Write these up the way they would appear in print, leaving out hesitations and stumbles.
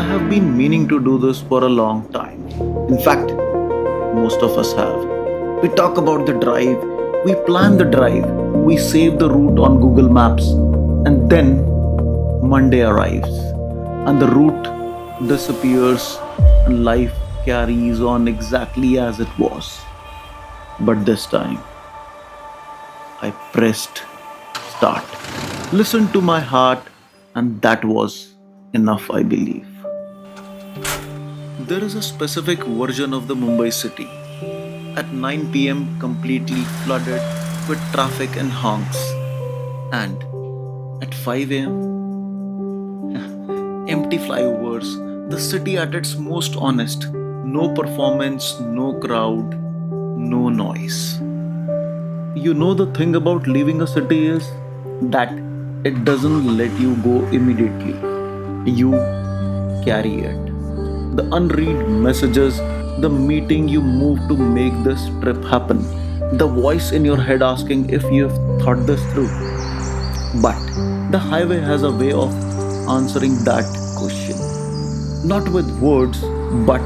have been meaning to do this for a long time. In fact, most of us have. We talk about the drive, we plan the drive, we save the route on Google Maps, and then Monday arrives, and the route disappears, and life carries on exactly as it was. But this time, I pressed start, listened to my heart, and that was enough, I believe. There is a specific version of the Mumbai city at 9 p.m. completely flooded with traffic and honks, and at 5 a.m. empty flyovers, the city at its most honest. No performance, no crowd, no noise. You know, the thing about leaving a city is that it doesn't let you go immediately. You carry it. The unread messages, the meeting you move to make this trip happen, the voice in your head asking if you have thought this through. But the highway has a way of answering that question. Not with words, but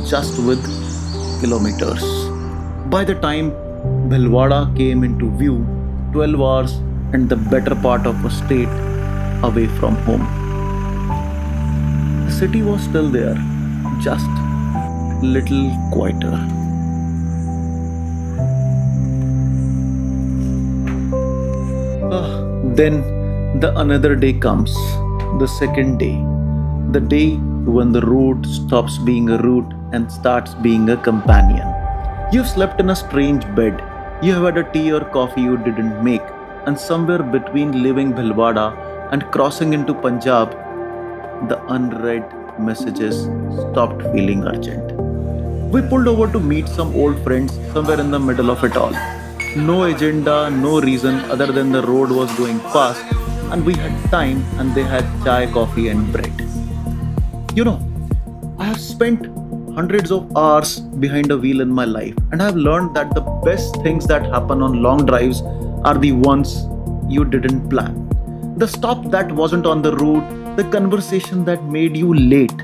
just with kilometers. By the time Bhilwara came into view, 12 hours and the better part of a state away from home. The city was still there, just little quieter. Then the another day comes, the second day, the day when the road stops being a route and starts being a companion. You've slept in a strange bed, you have had a tea or coffee you didn't make, and somewhere between leaving Bhilwara and crossing into Punjab, the unread messages stopped feeling urgent. We pulled over to meet some old friends somewhere in the middle of it all. No agenda, no reason other than the road was going fast and we had time and they had chai, coffee, and bread. You know, I have spent hundreds of hours behind a wheel in my life, and I have learned that the best things that happen on long drives are the ones you didn't plan. The stop that wasn't on the route, the conversation that made you late,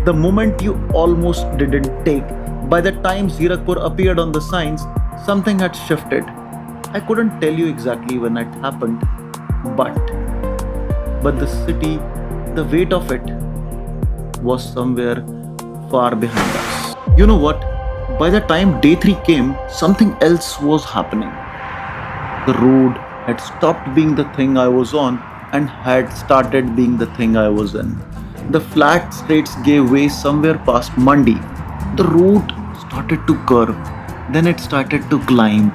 the moment you almost didn't take. By the time Zirakpur appeared on the signs, something had shifted. I couldn't tell you exactly when it happened, but the city, the weight of it was somewhere far behind us. You know what? By the time day 3 came, something else was happening. The road had stopped being the thing I was on and had started being the thing I was in. The flat straights gave way somewhere past Mandi. The road started to curve, then it started to climb.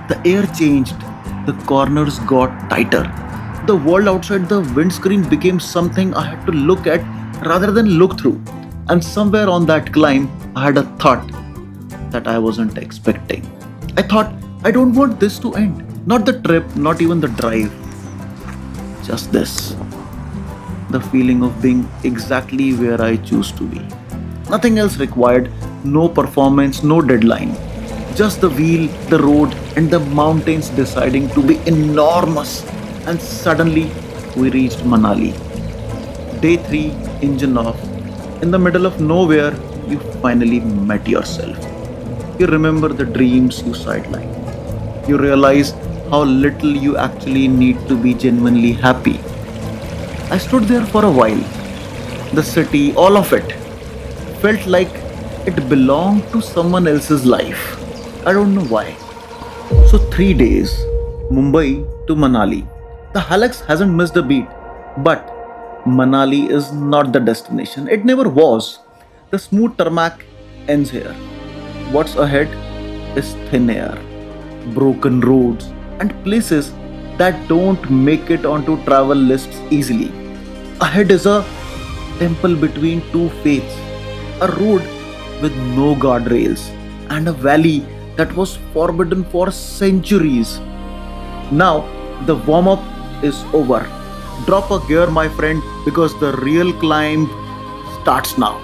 The air changed, the corners got tighter. The world outside the windscreen became something I had to look at rather than look through. And somewhere on that climb, I had a thought that I wasn't expecting. I thought, I don't want this to end. Not the trip, not even the drive. Just this. The feeling of being exactly where I choose to be. Nothing else required, no performance, no deadline. Just the wheel, the road, and the mountains deciding to be enormous. And suddenly, we reached Manali. Day 3, engine off. In the middle of nowhere, you finally met yourself. You remember the dreams you sidelined. You realize how little you actually need to be genuinely happy. I stood there for a while. The city, all of it, felt like it belonged to someone else's life. I don't know why. So 3 days, Mumbai to Manali. The Hilux hasn't missed a beat, but Manali is not the destination. It never was. The smooth tarmac ends here. What's ahead is thin air, broken roads, and places that don't make it onto travel lists easily. Ahead is a temple between two faiths, a road with no guardrails, and a valley that was forbidden for centuries. Now, the warm up is over. Drop a gear, my friend, because the real climb starts now.